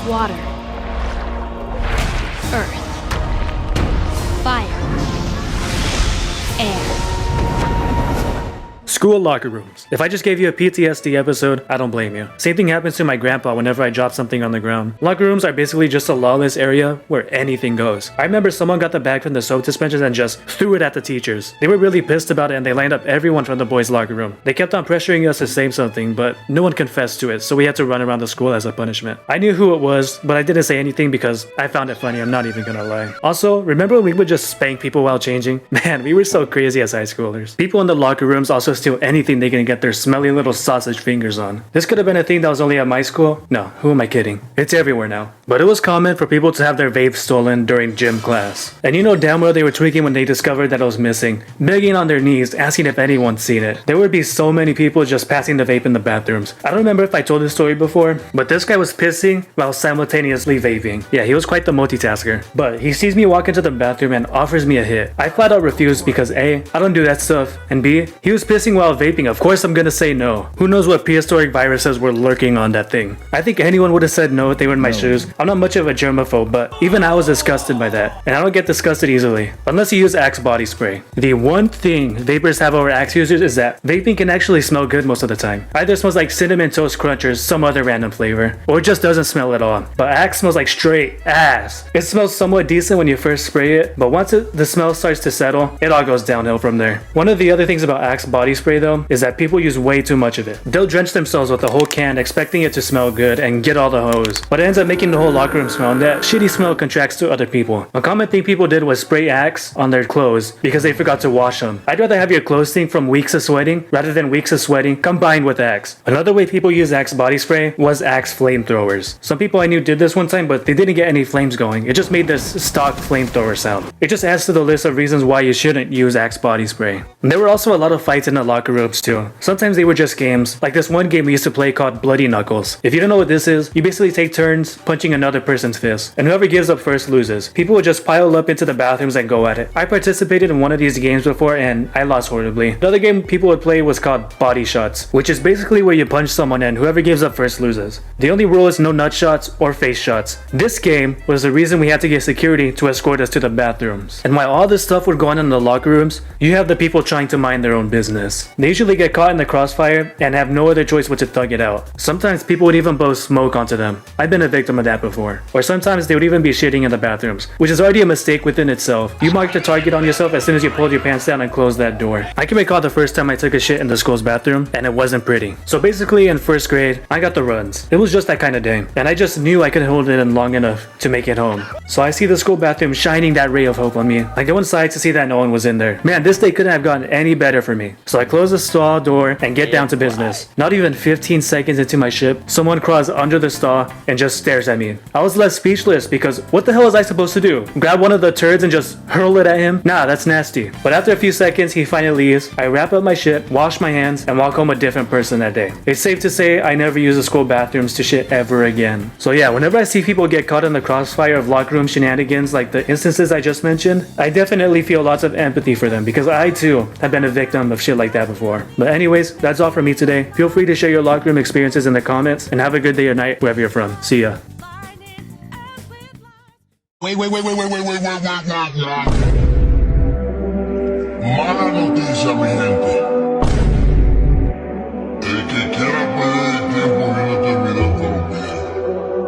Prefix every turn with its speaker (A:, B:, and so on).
A: water, earth, fire, air.
B: School locker rooms. If I just gave you a PTSD episode, I don't blame you. Same thing happens to my grandpa whenever I drop something on the ground. Locker rooms are basically just a lawless area where anything goes. I remember someone got the bag from the soap dispensers and just threw it at the teachers. They were really pissed about it and they lined up everyone from the boys' locker room. They kept on pressuring us to say something, but no one confessed to it, so we had to run around the school as a punishment. I knew who it was, but I didn't say anything because I found it funny, I'm not even gonna lie. Also, remember when we would just spank people while changing? Man, we were so crazy as high schoolers. People in the locker rooms also steal anything they can get their smelly little sausage fingers on. This could have been a thing that was only at my school. No, who am I kidding? It's everywhere now. But it was common for people to have their vapes stolen during gym class. And you know damn well they were tweaking when they discovered that it was missing, begging on their knees, asking if anyone's seen it. There would be so many people just passing the vape in the bathrooms. I don't remember if I told this story before, but this guy was pissing while simultaneously vaping. Yeah, he was quite the multitasker. But he sees me walk into the bathroom and offers me a hit. I flat out refused because A, I don't do that stuff, and B, he was pissing while vaping. Of course I'm gonna say no. Who knows what prehistoric viruses were lurking on that thing. I think anyone would have said no if they were in my shoes. I'm not much of a germaphobe, but even I was disgusted by that. And I don't get disgusted easily, unless you use Axe body spray. The one thing vapors have over Axe users is that vaping can actually smell good most of the time. Either it smells like Cinnamon Toast Crunch or some other random flavor, or it just doesn't smell at all. But Axe smells like straight ass. It smells somewhat decent when you first spray it, but once the smell starts to settle, it all goes downhill from there. One of the other things about Axe body spray though, is that people use way too much of it. They'll drench themselves with a whole can expecting it to smell good and get all the hose, but it ends up making the whole locker room smell, and that shitty smell contracts to other people. A common thing people did was spray Axe on their clothes because they forgot to wash them. I'd rather have your clothes stink from weeks of sweating rather than weeks of sweating combined with Axe. Another way people use Axe body spray was Axe flamethrowers. Some people I knew did this one time, but they didn't get any flames going. It just made this stock flamethrower sound. It just adds to the list of reasons why you shouldn't use Axe body spray. And there were also a lot of fights in the locker rooms too. Sometimes they were just games, like this one game we used to play called Bloody Knuckles. If you don't know what this is, you basically take turns punching another person's fist, and whoever gives up first loses. People would just pile up into the bathrooms and go at it. I participated in one of these games before and I lost horribly. The other game people would play was called Body Shots, which is basically where you punch someone and whoever gives up first loses. The only rule is no nut shots or face shots. This game was the reason we had to get security to escort us to the bathrooms. And while all this stuff would go on in the locker rooms, you have the people trying to mind their own business. They usually get caught in the crossfire and have no other choice but to thug it out. Sometimes people would even blow smoke onto them. I've been a victim of that before. Or sometimes they would even be shitting in the bathrooms, which is already a mistake within itself. You mark the target on yourself as soon as you pulled your pants down and closed that door. I can recall the first time I took a shit in the school's bathroom and it wasn't pretty. So basically in first grade, I got the runs. It was just that kind of day. And I just knew I could hold it in long enough to make it home. So I see the school bathroom shining that ray of hope on me. I go inside to see that no one was in there. Man, this day couldn't have gotten any better for me. So I close the stall door and get down to business. Not even 15 seconds into my ship, someone crawls under the stall and just stares at me. I was left speechless because what the hell was I supposed to do? Grab one of the turds and just hurl it at him? Nah, that's nasty. But after a few seconds, he finally leaves. I wrap up my shit, wash my hands, and walk home a different person that day. It's safe to say I never use the school bathrooms to shit ever again. So yeah, whenever I see people get caught in the crossfire of locker room shenanigans like the instances I just mentioned, I definitely feel lots of empathy for them because I too have been a victim of shit like that before. But anyways, that's all from me today. Feel free to share your locker room experiences in the comments and have a good day or night wherever you're from. See ya.
C: Wait. Mala noticia, mi gente.